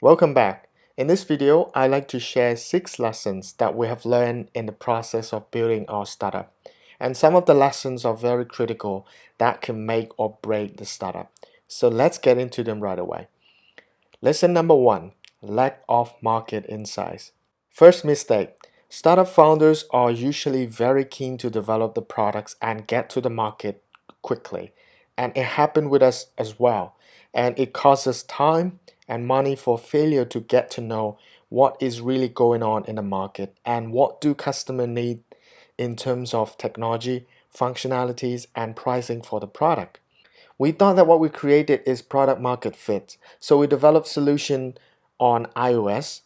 Welcome back. In this video, I'd like to share 6 lessons that we have learned in the process of building our startup. And some of the lessons are very critical that can make or break the startup. So let's get into them right away. Lesson number 1, lack of market insights. First mistake, startup founders are usually very keen to develop the products and get to the market quickly. And it happened with us as well. And it causes time and money for failure to get to know what is really going on in the market and what do customers need in terms of technology, functionalities, and pricing for the product. We thought that what we created is product market fit, so we developed solution on iOS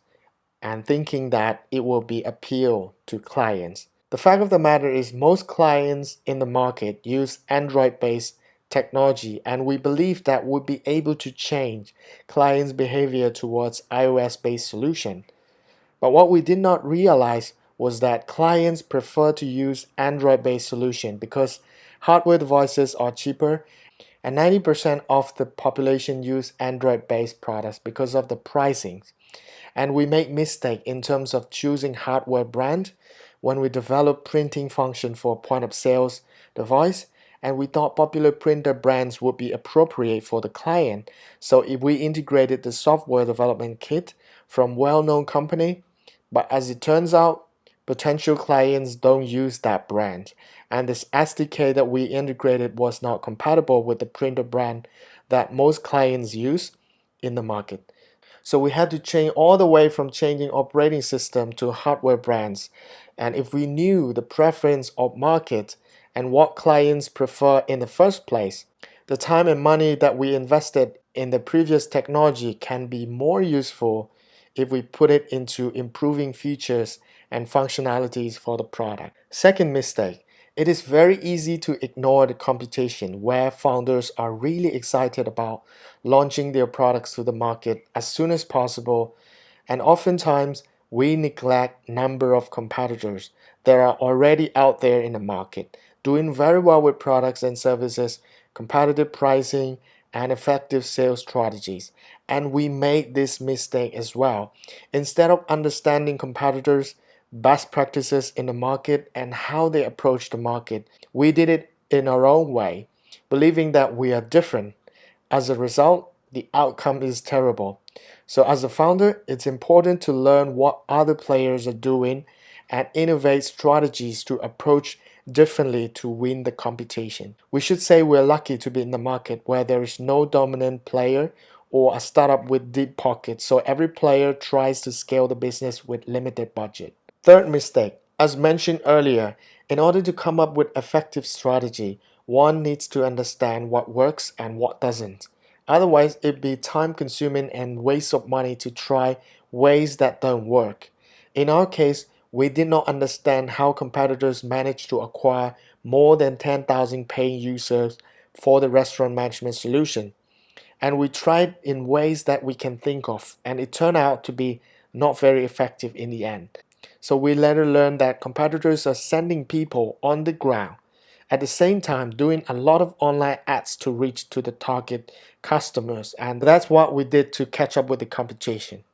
and thinking that it will be appeal to clients. The fact of the matter is most clients in the market use Android-based technology, and we believe that we'll be able to change clients' behavior towards iOS-based solution. But what we did not realize was that clients prefer to use Android-based solution because hardware devices are cheaper and 90% of the population use Android-based products because of the pricing. And we make mistake in terms of choosing hardware brand when we develop printing function for point of sales device, and we thought popular printer brands would be appropriate for the client. So if we integrated the software development kit from well-known company, but as it turns out, potential clients don't use that brand, and this SDK that we integrated was not compatible with the printer brand that most clients use in the market. So we had to change all the way from changing operating system to hardware brands. And if we knew the preference of market and what clients prefer in the first place, the time and money that we invested in the previous technology can be more useful if we put it into improving features and functionalities for the product. Second mistake, it is very easy to ignore the competition where founders are really excited about launching their products to the market as soon as possible, and oftentimes we neglect number of competitors that are already out there in the market, doing very well with products and services, competitive pricing, and effective sales strategies. And we made this mistake as well. Instead of understanding competitors, best practices in the market and how they approach the market, we did it in our own way, believing that we are different. As a result, the outcome is terrible. So as a founder, it's important to learn what other players are doing and innovate strategies to approach differently to win the competition. We should say we're lucky to be in the market where there is no dominant player or a startup with deep pockets, so every player tries to scale the business with limited budget. Third mistake, as mentioned earlier, in order to come up with effective strategy, one needs to understand what works and what doesn't. Otherwise, it'd be time consuming and waste of money to try ways that don't work. In our case, we did not understand how competitors managed to acquire more than 10,000 paying users for the restaurant management solution. And we tried in ways that we can think of, and it turned out to be not very effective in the end. So we later learned that competitors are sending people on the ground, at the same time doing a lot of online ads to reach to the target customers, and that's what we did to catch up with the competition.